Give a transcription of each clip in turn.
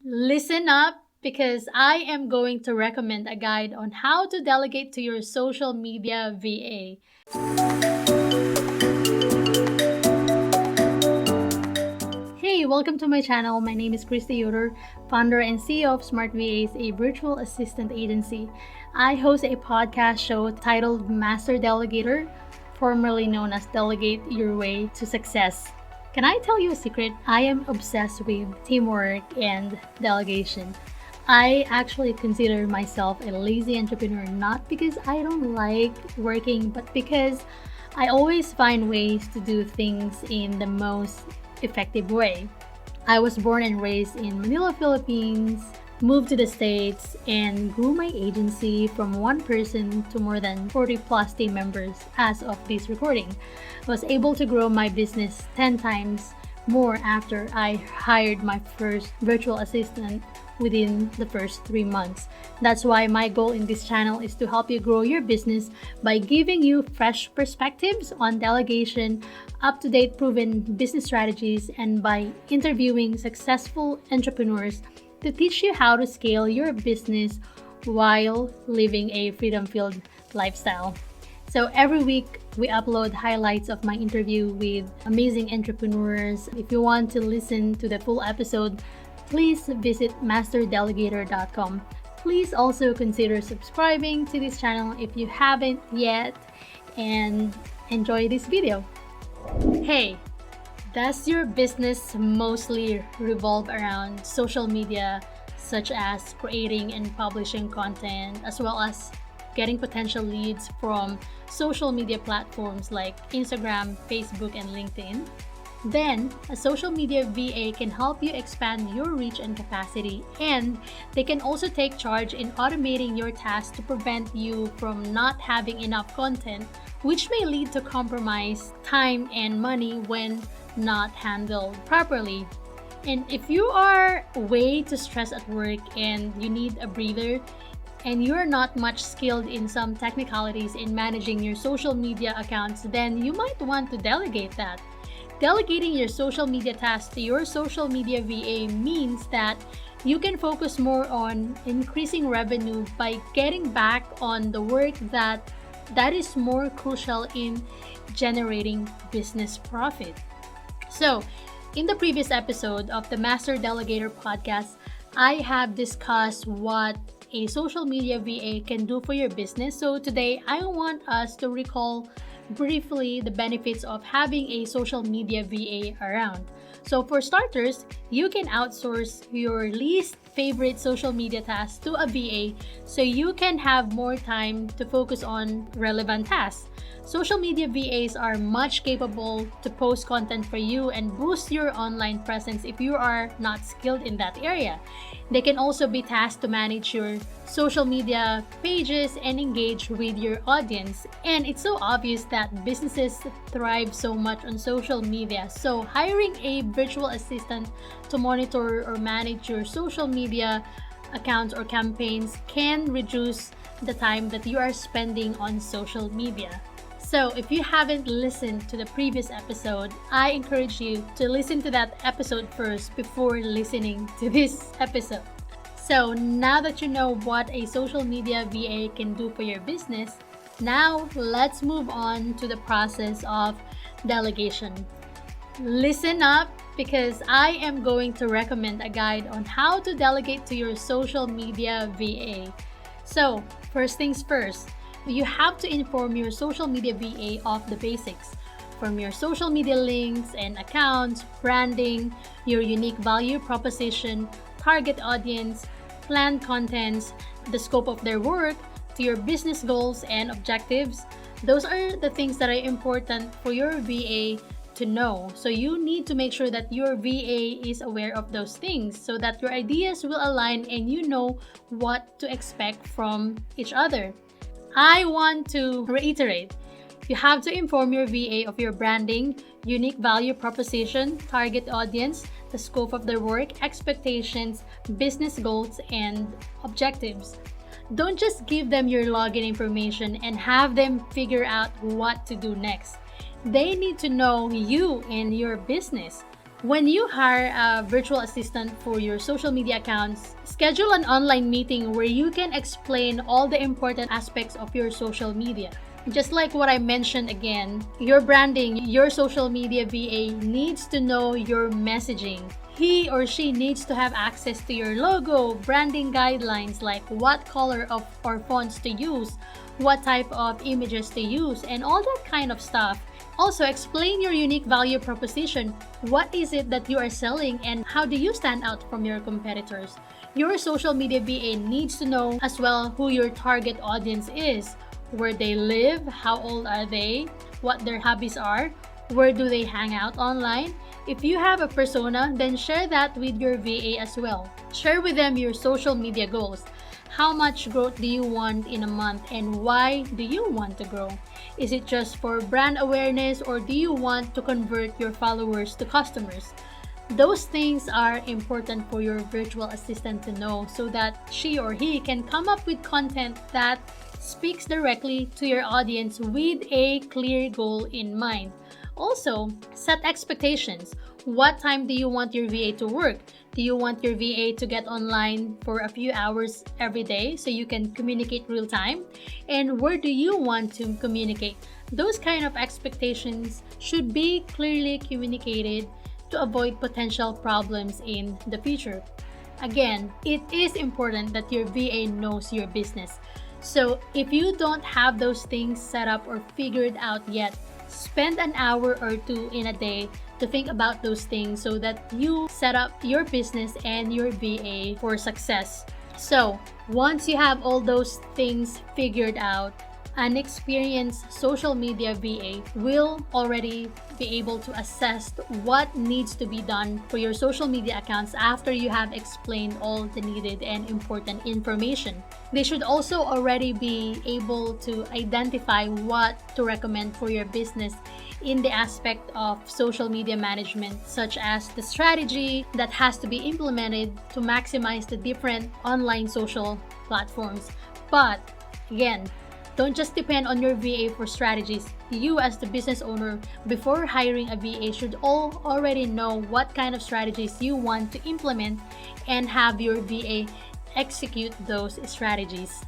Listen up because I am going to recommend a guide on how to delegate to your social media VA. Hey, welcome to my channel. My name is Kristy Yoder, founder and CEO of SmartVAs, a virtual assistant agency. I host a podcast show titled Master Delegator, formerly known as Delegate Your Way to Success. Can I tell you a secret? I am obsessed with teamwork and delegation. I actually consider myself a lazy entrepreneur, not because I don't like working, but because I always find ways to do things in the most effective way. I was born and raised in Manila, Philippines, moved to the States, and grew my agency from one person to more than 40 plus team members as of this recording. I was able to grow my business 10 times more after I hired my first virtual assistant within the first 3 months. That's why my goal in this channel is to help you grow your business by giving you fresh perspectives on delegation, up-to-date proven business strategies, and by interviewing successful entrepreneurs to teach you how to scale your business while living a freedom-filled lifestyle. So every week, we upload highlights of my interview with amazing entrepreneurs. If you want to listen to the full episode, please visit masterdelegator.com. Please also consider subscribing to this channel if you haven't yet, and enjoy this video. Hey, does your business mostly revolve around social media, such as creating and publishing content, as well as getting potential leads from social media platforms like Instagram, Facebook, and LinkedIn? Then, a social media VA can help you expand your reach and capacity, and they can also take charge in automating your tasks to prevent you from not having enough content, which may lead to compromised time and money when not handled properly. And if you are way too stressed at work and you need a breather, and you're not much skilled in some technicalities in managing your social media accounts, then you might want to delegate that. Delegating your social media tasks to your social media VA means that you can focus more on increasing revenue by getting back on the work that is more crucial in generating business profit. So, in the previous episode of the Master Delegator podcast, I have discussed what a social media VA can do for your business. So today, I want us to recall briefly the benefits of having a social media VA around. So for starters, you can outsource your least favorite social media tasks to a VA so you can have more time to focus on relevant tasks. Social media VAs are much capable to post content for you and boost your online presence if you are not skilled in that area. They can also be tasked to manage your social media pages and engage with your audience. And it's so obvious that businesses thrive so much on social media. So hiring a virtual assistant to monitor or manage your social media accounts or campaigns can reduce the time that you are spending on social media. So if you haven't listened to the previous episode, I encourage you to listen to that episode first before listening to this episode. So now that you know what a social media VA can do for your business, now let's move on to the process of delegation. Listen up because I am going to recommend a guide on how to delegate to your social media VA. So first things first, you have to inform your social media VA of the basics, from your social media links and accounts, branding, your unique value proposition, target audience, planned contents, the scope of their work, to your business goals and objectives. Those are the things that are important for your VA to know. So you need to make sure that your VA is aware of those things so that your ideas will align and you know what to expect from each other. I want to reiterate, you have to inform your VA of your branding, unique value proposition, target audience, the scope of their work, expectations, business goals, and objectives. Don't just give them your login information and have them figure out what to do next. They need to know you and your business. When you hire a virtual assistant for your social media accounts, schedule an online meeting where you can explain all the important aspects of your social media. Just like what I mentioned again, your branding, your social media VA needs to know your messaging. He or she needs to have access to your logo, branding guidelines like what color of or fonts to use, what type of images to use, and all that kind of stuff. Also, explain your unique value proposition. What is it that you are selling and how do you stand out from your competitors? Your social media VA needs to know as well who your target audience is, where they live, how old are they, what their hobbies are, where do they hang out online. If you have a persona, then share that with your VA as well. Share with them your social media goals. How much growth do you want in a month and why do you want to grow? Is it just for brand awareness or do you want to convert your followers to customers? Those things are important for your virtual assistant to know so that she or he can come up with content that speaks directly to your audience with a clear goal in mind. Also, set expectations. What time do you want your VA to work? Do you want your VA to get online for a few hours every day so you can communicate real time? And where do you want to communicate? Those kind of expectations should be clearly communicated to avoid potential problems in the future. Again, it is important that your VA knows your business. So if you don't have those things set up or figured out yet, spend an hour or two in a day to think about those things so that you set up your business and your VA for success. So once you have all those things figured out, an experienced social media VA will already be able to assess what needs to be done for your social media accounts after you have explained all the needed and important information. They should also already be able to identify what to recommend for your business in the aspect of social media management, such as the strategy that has to be implemented to maximize the different online social platforms. But again, don't just depend on your VA for strategies. You as the business owner, before hiring a VA, should already know what kind of strategies you want to implement and have your VA execute those strategies.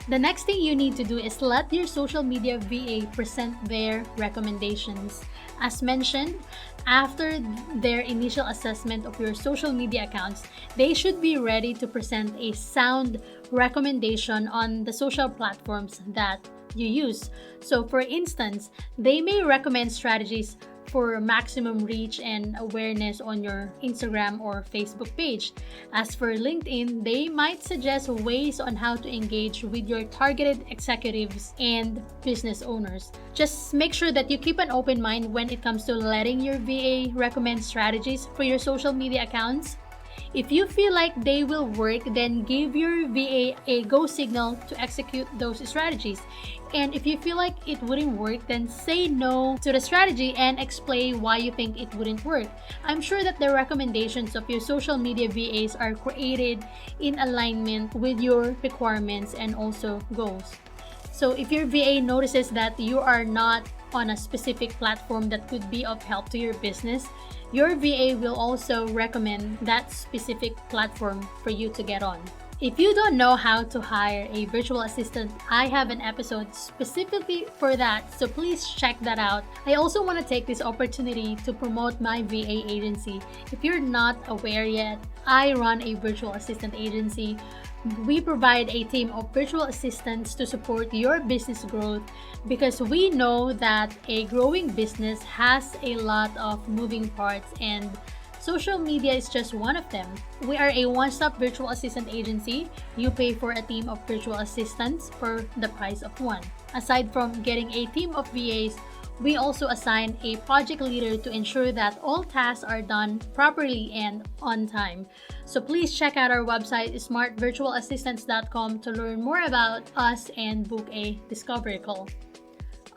The next thing you need to do is let your social media VA present their recommendations. As mentioned, after their initial assessment of your social media accounts, they should be ready to present a sound recommendation on the social platforms that you use. So for instance, they may recommend strategies for maximum reach and awareness on your Instagram or Facebook page. As for LinkedIn, they might suggest ways on how to engage with your targeted executives and business owners. Just make sure that you keep an open mind when it comes to letting your VA recommend strategies for your social media accounts. If you feel like they will work, then give your VA a go signal to execute those strategies. And if you feel like it wouldn't work, then say no to the strategy and explain why you think it wouldn't work. I'm sure that the recommendations of your social media VAs are created in alignment with your requirements and also goals. So if your VA notices that you are not on a specific platform that could be of help to your business, your VA will also recommend that specific platform for you to get on. If you don't know how to hire a virtual assistant, I have an episode specifically for that, so please check that out. I also want to take this opportunity to promote my VA agency. If you're not aware yet, I run a virtual assistant agency. We provide a team of virtual assistants to support your business growth because we know that a growing business has a lot of moving parts and social media is just one of them. We are a one-stop virtual assistant agency. You pay for a team of virtual assistants for the price of one. Aside from getting a team of VAs, we also assign a project leader to ensure that all tasks are done properly and on time. So please check out our website smartvirtualassistants.com to learn more about us and book a discovery call.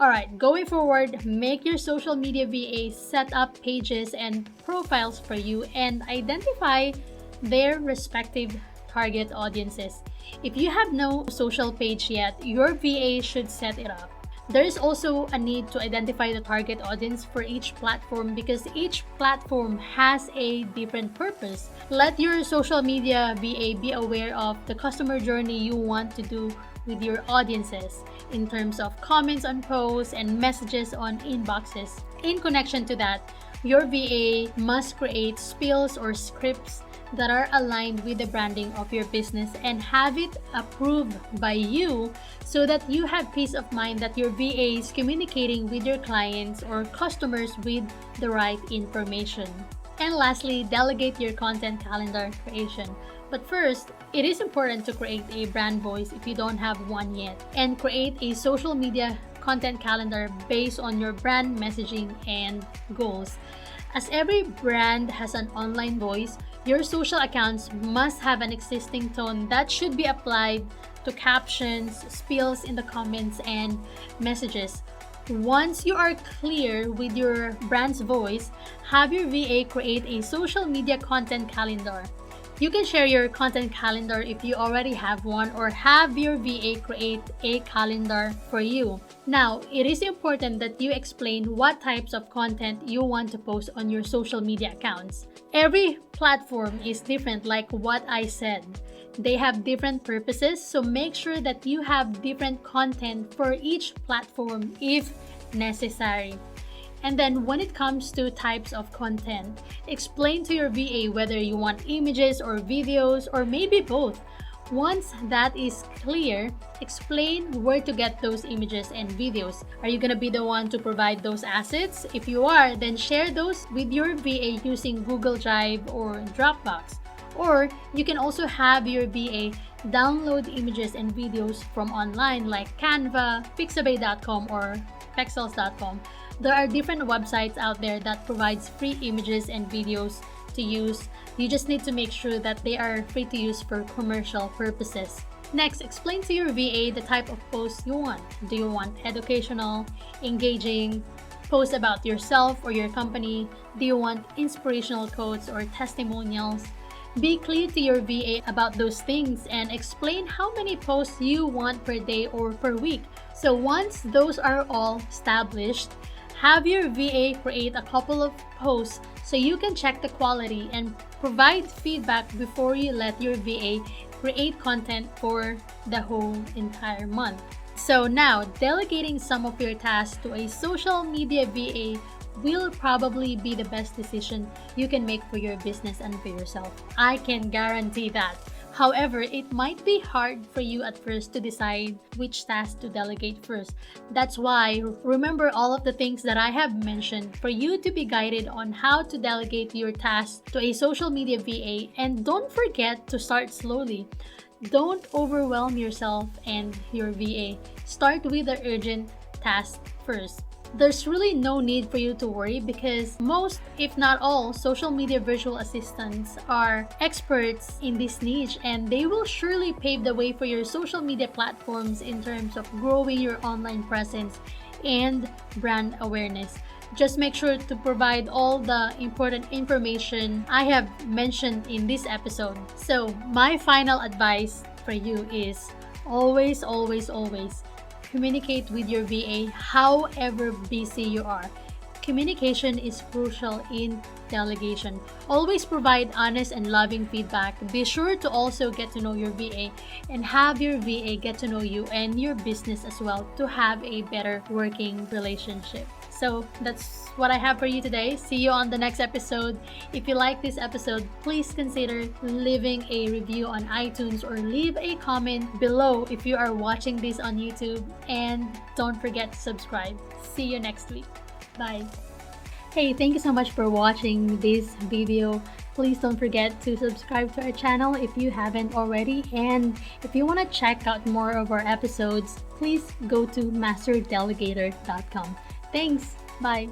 Alright, going forward, make your social media VAs set up pages and profiles for you and identify their respective target audiences. If you have no social page yet, your VA should set it up. There is also a need to identify the target audience for each platform because each platform has a different purpose. Let your social media VA be aware of the customer journey you want to do with your audiences in terms of comments on posts and messages on inboxes. In connection to that, your VA must create spills or scripts that are aligned with the branding of your business and have it approved by you so that you have peace of mind that your VA is communicating with your clients or customers with the right information. And lastly, delegate your content calendar creation. But first, it is important to create a brand voice if you don't have one yet, and create a social media content calendar based on your brand messaging and goals. As every brand has an online voice, your social accounts must have an existing tone that should be applied to captions, spills in the comments, and messages. Once you are clear with your brand's voice, have your VA create a social media content calendar. You can share your content calendar if you already have one, or have your VA create a calendar for you. Now, it is important that you explain what types of content you want to post on your social media accounts. Every platform is different, like what I said. They have different purposes, so make sure that you have different content for each platform if necessary. And then when it comes to types of content, explain to your VA whether you want images or videos or maybe both. Once that is clear, explain where to get those images and videos. Are you going to be the one to provide those assets? If you are, then share those with your VA using Google Drive or Dropbox. Or you can also have your VA download images and videos from online like Canva, Pixabay.com, or Pexels.com. There are different websites out there that provides free images and videos to use. You just need to make sure that they are free to use for commercial purposes. Next, explain to your VA the type of post you want. Do you want educational, engaging, posts about yourself or your company? Do you want inspirational quotes or testimonials? Be clear to your VA about those things and explain how many posts you want per day or per week. So once those are all established, have your VA create a couple of posts so you can check the quality and provide feedback before you let your VA create content for the whole entire month. So now, delegating some of your tasks to a social media VA will probably be the best decision you can make for your business and for yourself. I can guarantee that. However, it might be hard for you at first to decide which task to delegate first. That's why remember all of the things that I have mentioned for you to be guided on how to delegate your tasks to a social media VA, and don't forget to start slowly. Don't overwhelm yourself and your VA. Start with the urgent task first. There's really no need for you to worry because most, if not all, social media virtual assistants are experts in this niche, and they will surely pave the way for your social media platforms in terms of growing your online presence and brand awareness. Just make sure to provide all the important information I have mentioned in this episode. So, my final advice for you is always, always, always communicate with your VA however busy you are. Communication is crucial in delegation. Always provide honest and loving feedback. Be sure to also get to know your VA and have your VA get to know you and your business as well to have a better working relationship. So that's what I have for you today. See you on the next episode. If you like this episode, please consider leaving a review on iTunes or leave a comment below if you are watching this on YouTube. And don't forget to subscribe. See you next week. Bye. Hey, thank you so much for watching this video. Please don't forget to subscribe to our channel if you haven't already. And if you want to check out more of our episodes, please go to masterdelegator.com. Thanks. Bye.